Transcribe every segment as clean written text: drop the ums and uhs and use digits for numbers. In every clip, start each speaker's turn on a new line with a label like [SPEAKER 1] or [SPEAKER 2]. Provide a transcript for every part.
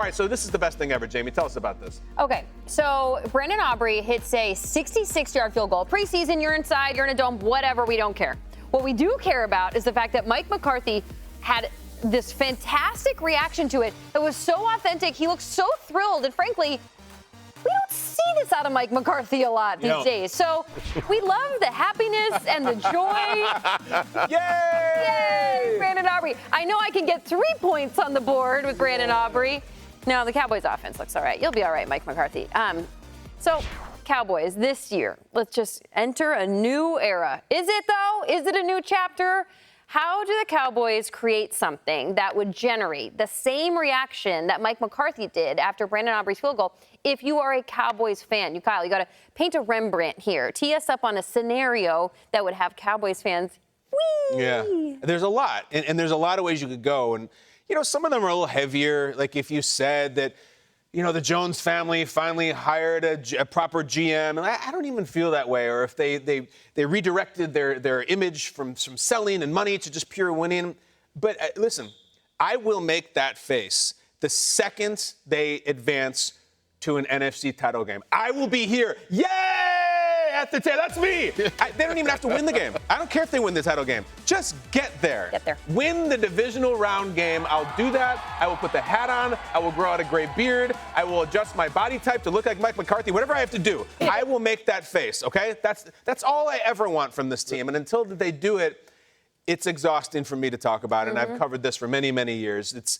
[SPEAKER 1] All right, so this is the best thing ever, Jamie. Tell us about this.
[SPEAKER 2] Okay, so Brandon Aubrey hits a 66-yard field goal. Preseason, you're inside, you're in a dome, whatever, we don't care. What we do care about is the fact that Mike McCarthy had this fantastic reaction to it. It was so authentic. He looked so thrilled, and frankly, we don't see this out of Mike McCarthy a lot these days. So we love the happiness and the joy.
[SPEAKER 1] Yay!
[SPEAKER 2] Yay, Brandon Aubrey. I know I can get 3 points on the board with Brandon Aubrey. No, the Cowboys offense looks all right. You'll be all right, Mike McCarthy. So Cowboys this year, let's just enter a new era. Is it though? Is it a new chapter? How do the Cowboys create something that would generate the same reaction that Mike McCarthy did after Brandon Aubrey's field goal? If you are a Cowboys fan, Kyle, you got to paint a Rembrandt here. Tee us up on a scenario that would have Cowboys fans. Whee!
[SPEAKER 1] Yeah, there's a lot, and there's a lot of ways you could go. And, some of them are a little heavier. Like if you said that, the Jones family finally hired a proper GM, and I don't even feel that way. Or if they redirected their image from selling and money to just pure winning. But listen, I will make that face the second they advance to an NFC title game. I will be here. Yay! At the that's me. They don't even have to win the game. I don't care if they win the title game. Just get there.
[SPEAKER 2] Get there.
[SPEAKER 1] Win the divisional round game. I'll do that. I will put the hat on. I will grow out a gray beard. I will adjust my body type to look like Mike McCarthy. Whatever I have to do, I will make that face, okay? That's all I ever want from this team. And until they do it, it's exhausting for me to talk about it. And I've covered this for many, many years.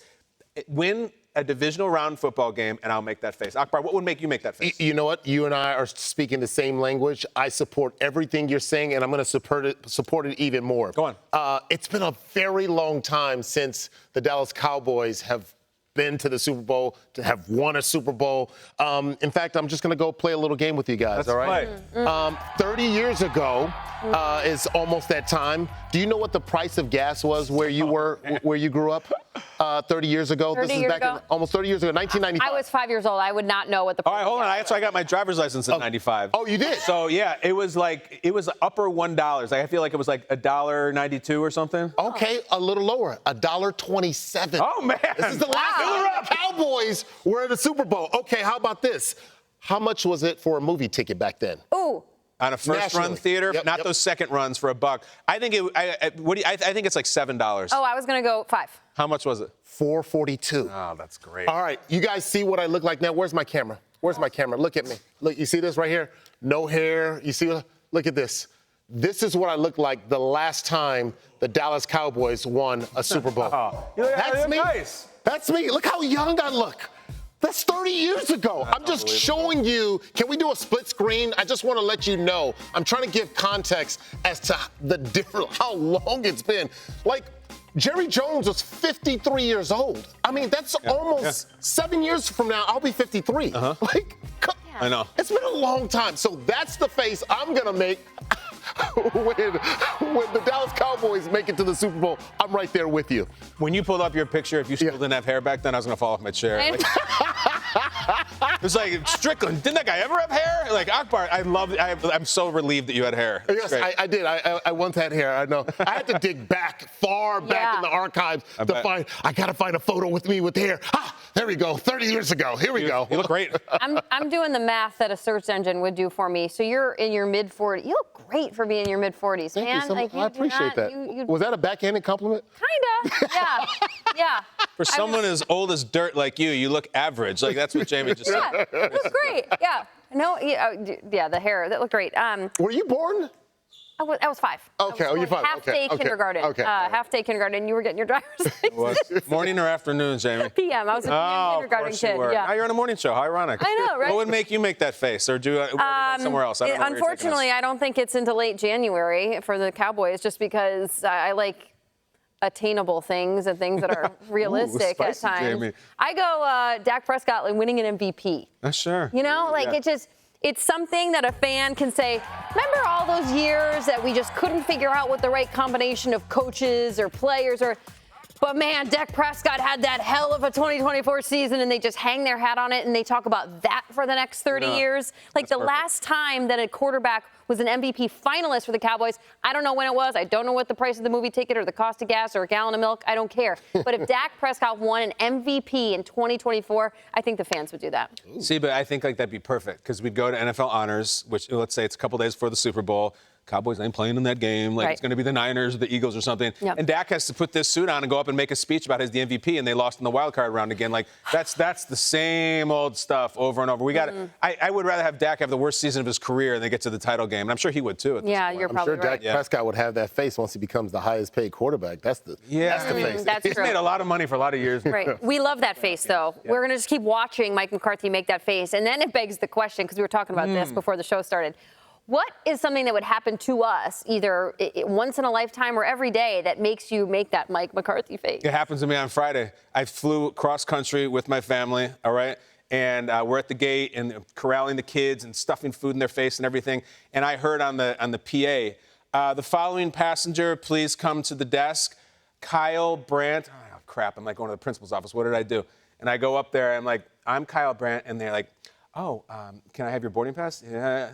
[SPEAKER 1] Win a divisional round football game, and I'll make that face. Akbar, what would make you make that face?
[SPEAKER 3] You know what? You and I are speaking the same language. I support everything you're saying, and I'm going to support it even more.
[SPEAKER 1] Go on.
[SPEAKER 3] It's been a very long time since the Dallas Cowboys have been to the Super Bowl, to have won a Super Bowl. In fact, I'm just going to go play a little game with you guys, all right? 30 years ago is almost that time. Do you know what the price of gas was where you where you grew up 30 years ago?
[SPEAKER 2] 30
[SPEAKER 3] this is
[SPEAKER 2] years
[SPEAKER 3] back
[SPEAKER 2] ago?
[SPEAKER 3] in almost 30 years ago, 1995.
[SPEAKER 2] I was 5 years old. I would not know what the
[SPEAKER 1] All right, hold on. I got my driver's license in 95.
[SPEAKER 3] Oh, you did?
[SPEAKER 1] So, yeah, it was upper $1. I feel like it was like $1.92 or something.
[SPEAKER 3] Okay, a little lower, $1.27.
[SPEAKER 1] Oh, man.
[SPEAKER 3] This is the last time the Cowboys were at the Super Bowl. Okay, how about this? How much was it for a movie ticket back then?
[SPEAKER 2] Ooh.
[SPEAKER 1] On a first-run theater, not those second runs for $1. I think I think it's like $7.
[SPEAKER 2] Oh, I was going to go $5.
[SPEAKER 1] How much was it?
[SPEAKER 3] $4.42.
[SPEAKER 1] Oh, that's great.
[SPEAKER 3] All right, you guys see what I look like now? Where's my camera? Where's my camera? Look at me. Look, you see this right here? No hair. You see? Look at this. This is what I look like the last time the Dallas Cowboys won a Super Bowl.
[SPEAKER 1] That's
[SPEAKER 3] me.
[SPEAKER 1] Nice.
[SPEAKER 3] That's me. Look how young I look. That's 30 years ago. I'm just showing you. Can we do a split screen? I just want to let you know. I'm trying to give context as to how long it's been. Like, Jerry Jones was 53 years old. I mean, that's almost 7 years from now, I'll be 53. Like,
[SPEAKER 1] I know.
[SPEAKER 3] It's been a long time. So that's the face I'm going to make when the Dallas Cowboys make it to the Super Bowl. I'm right there with you.
[SPEAKER 1] When you pulled up your picture, if you still didn't have hair back then, I was going to fall off my chair. It was like, Strickland, didn't that guy ever have hair? Like, Akbar, I'm so relieved that you had hair.
[SPEAKER 3] Yes, I did. I once had hair, I know. I had to dig far back in the archives I got to find a photo with me with hair. There we go, 30 years ago. Here we go.
[SPEAKER 1] You look great.
[SPEAKER 2] I'm doing the math that a search engine would do for me. So you're in your mid-40s. You look great for being in your mid-40s,
[SPEAKER 3] Thank
[SPEAKER 2] man.
[SPEAKER 3] you so much. I appreciate that.
[SPEAKER 2] You
[SPEAKER 3] Was that a backhanded compliment?
[SPEAKER 2] Kinda. Yeah.
[SPEAKER 1] For someone as old as dirt like you look average. Like, that's what Jamie just said.
[SPEAKER 2] Yeah, it looks great. Yeah. No, the hair, that looked great.
[SPEAKER 3] Were you born?
[SPEAKER 2] I was 5.
[SPEAKER 3] Okay, you're 5.
[SPEAKER 2] Half-day kindergarten.
[SPEAKER 3] Okay.
[SPEAKER 2] Half-day kindergarten. You were getting your driver's license.
[SPEAKER 1] Morning or afternoon, Jamie?
[SPEAKER 2] PM. I was a PM kindergarten kid.
[SPEAKER 1] Yeah. Now you're on a morning show. How ironic.
[SPEAKER 2] I know, right?
[SPEAKER 1] What would make you make that face? Or do somewhere else? I don't know
[SPEAKER 2] unfortunately, I don't think it's into late January for the Cowboys just because I like attainable things and things that are realistic at times.
[SPEAKER 1] Jamie.
[SPEAKER 2] I go Dak Prescott winning an MVP.
[SPEAKER 1] Sure.
[SPEAKER 2] It's something that a fan can say, remember all those years that we just couldn't figure out what the right combination of coaches or players or But man, Dak Prescott had that hell of a 2024 season, and they just hang their hat on it, and they talk about that for the next 30 years. Like the last time that a quarterback was an MVP finalist for the Cowboys, I don't know when it was. I don't know what the price of the movie ticket or the cost of gas or a gallon of milk. I don't care. But if Dak Prescott won an MVP in 2024, I think the fans would do that.
[SPEAKER 1] See, but I think like that'd be perfect because we'd go to NFL Honors, which let's say it's a couple days before the Super Bowl. Cowboys ain't playing in that game. Like it's going to be the Niners or the Eagles or something.
[SPEAKER 2] Yep.
[SPEAKER 1] And Dak has to put this suit on and go up and make a speech about his the MVP, and they lost in the wild card round again. Like that's the same old stuff over and over. We got. I would rather have Dak have the worst season of his career and then get to the title game, and I'm sure he would too.
[SPEAKER 2] Yeah, you're probably
[SPEAKER 3] I'm sure
[SPEAKER 2] right.
[SPEAKER 3] Dak Prescott would have that face once he becomes the highest paid quarterback. That's the face.
[SPEAKER 2] That's
[SPEAKER 1] He's
[SPEAKER 2] true.
[SPEAKER 1] made a lot of money for a lot of years.
[SPEAKER 2] Right. We love that face, though. Yeah. We're going to just keep watching Mike McCarthy make that face. And then it begs the question, because we were talking about this before the show started. What is something that would happen to us either once in a lifetime or every day that makes you make that Mike McCarthy face?
[SPEAKER 1] It happens to me on Friday. I flew cross country with my family, all right? And we're at the gate and corralling the kids and stuffing food in their face and everything. And I heard on the PA, the following passenger, please come to the desk. Kyle Brandt. Oh, crap. I'm like going to the principal's office. What did I do? And I go up there. I'm like, I'm Kyle Brandt. And they're like, oh, can I have your boarding pass? Yeah.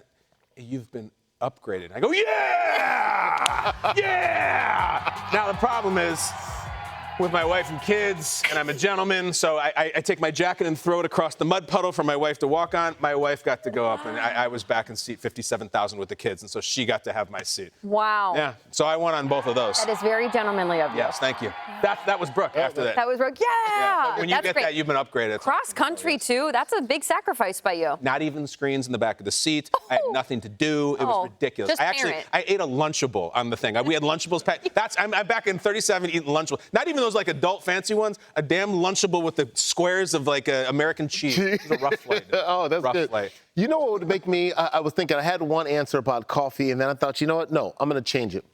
[SPEAKER 1] You've been upgraded. I go, yeah! Yeah! Now, the problem is with my wife and kids, and I'm a gentleman, so I take my jacket and throw it across the mud puddle for my wife to walk on. My wife got to go up, and I was back in seat 57,000 with the kids, and so she got to have my seat.
[SPEAKER 2] Wow.
[SPEAKER 1] Yeah, so I won on both of those.
[SPEAKER 2] That is very gentlemanly of you.
[SPEAKER 1] Yes, thank you. That was Brooke after that.
[SPEAKER 2] That was Brooke. Yeah!
[SPEAKER 1] When you get that, you've been upgraded.
[SPEAKER 2] Cross country, too. That's a big sacrifice by you.
[SPEAKER 1] Not even screens in the back of the seat. I had nothing to do. It was ridiculous.
[SPEAKER 2] Just
[SPEAKER 1] I ate a Lunchable on the thing. We had Lunchables packed. I'm back in 37 eating Lunchables. Not even those like adult fancy ones. A damn Lunchable with the squares of like American cheese. It was a rough flight.
[SPEAKER 3] Oh, that's good.
[SPEAKER 1] Flight.
[SPEAKER 3] You know what would make me? I was thinking I had one answer about coffee, and then I thought, you know what? No, I'm going to change it.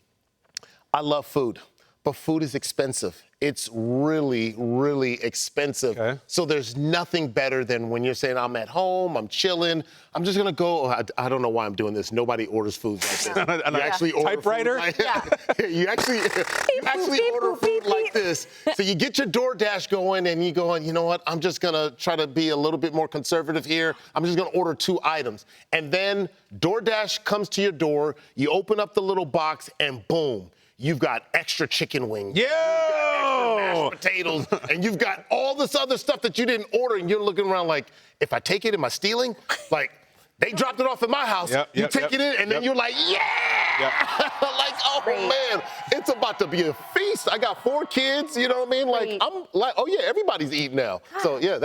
[SPEAKER 3] I love food, but food is expensive. It's really, really expensive. Okay. So there's nothing better than when you're saying, I'm at home, I'm chilling, I'm just going to go. I don't know why I'm doing this. Nobody orders food like this. You actually order
[SPEAKER 1] typewriter?
[SPEAKER 3] Food like, you actually order food like this. So you get your DoorDash going, and you going, you know what? I'm just going to try to be a little bit more conservative here. I'm just going to order 2 items. And then DoorDash comes to your door. You open up the little box, and boom. You've got extra chicken wings.
[SPEAKER 1] Yeah.
[SPEAKER 3] Extra mashed potatoes. And you've got all this other stuff that you didn't order. And you're looking around like, if I take it, am I stealing? Like, they dropped it off at my house. You take it in, and then you're like, yeah! Like, oh, man, it's about to be a feast. I got 4 kids, you know what I mean? Like, I'm like, oh, yeah, everybody's eating now. So, yeah,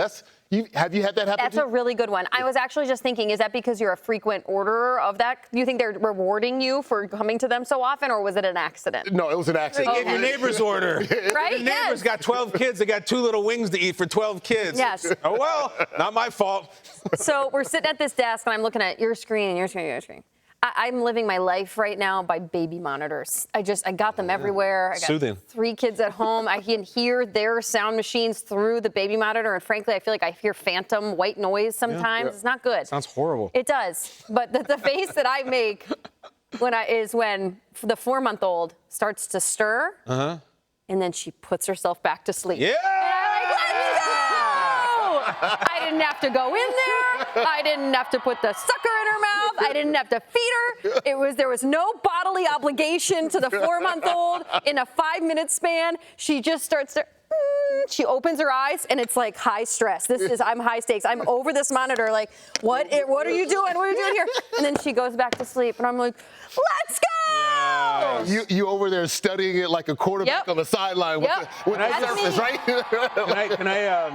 [SPEAKER 3] have you had that happen?
[SPEAKER 2] That's a really good one. I was actually just thinking, is that because you're a frequent orderer of that? Do you think they're rewarding you for coming to them so often, or was it an accident?
[SPEAKER 3] No, it was an accident.
[SPEAKER 1] They gave your neighbor's order.
[SPEAKER 2] Right?
[SPEAKER 1] Your neighbor's got 12 kids. They got 2 little wings to eat for 12 kids.
[SPEAKER 2] Yes.
[SPEAKER 1] Oh, well, not my fault.
[SPEAKER 2] So we're sitting at this desk, and I'm looking at your screen and your screen and your screen. I'm living my life right now by baby monitors. I got them everywhere. I got
[SPEAKER 1] Soothing.
[SPEAKER 2] 3 kids at home. I can hear their sound machines through the baby monitor, and frankly, I feel like I hear phantom white noise sometimes. It's not good.
[SPEAKER 1] Sounds horrible.
[SPEAKER 2] It does. But the face that I make when the 4-month-old starts to stir, and then she puts herself back to sleep.
[SPEAKER 1] Yeah!
[SPEAKER 2] I didn't have to go in there. I didn't have to put the sucker in her mouth. I didn't have to feed her. There was no bodily obligation to the 4-month-old. In a 5-minute span, she just starts to. She opens her eyes, and it's like high stress. I'm high stakes. I'm over this monitor. Like, what are you doing? What are you doing here? And then she goes back to sleep, and I'm like, let's go!
[SPEAKER 1] Yes.
[SPEAKER 3] You over there studying it like a quarterback on the sideline with the surface, right?
[SPEAKER 1] Can I